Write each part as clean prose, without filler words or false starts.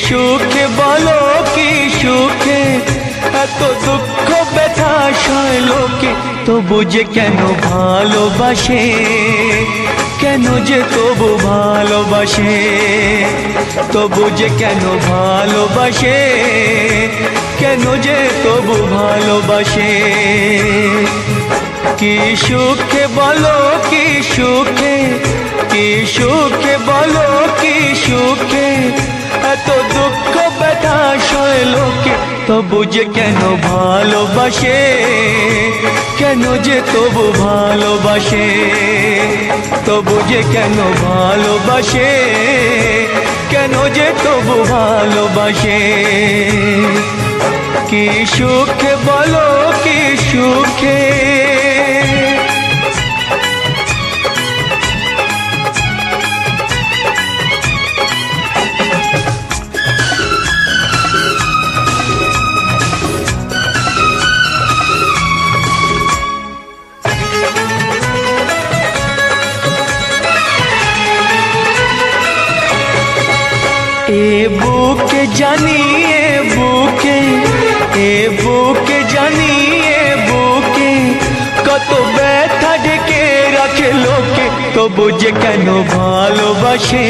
সুখে বলো কি সুখে, এত দুঃখ ব্যথা সয় লোকে, তবু যে কেন ভালোবাসে, কেন যে তবু ভালোবাসে, তবু যে কেন ভালোবাসে, কেন যে তবু ভালোবাসে। কি সুখে বলো কি সুখে, কি সুখে বলো কি সুখে, এত দুঃখ ব্যথা সয় লোকে, তবু যে কেন ভালোবাসে, কেন যে তবু ভালোবাসে, তবু যে কেন ভালোবাসে, কেন যে তবু ভালোবাসে। কি সুখে বলো কি সুখে। এ বুকে জানি এ বুকে, এ বুকে জানি এ বুকে, কত ব্যথা ঢেকে রাখে লোকে, তবু যে কেন ভালোবাসে,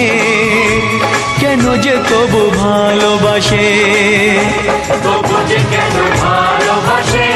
কেন যে তবু ভালোবাসে, তবু যে কেন ভালোবাসে,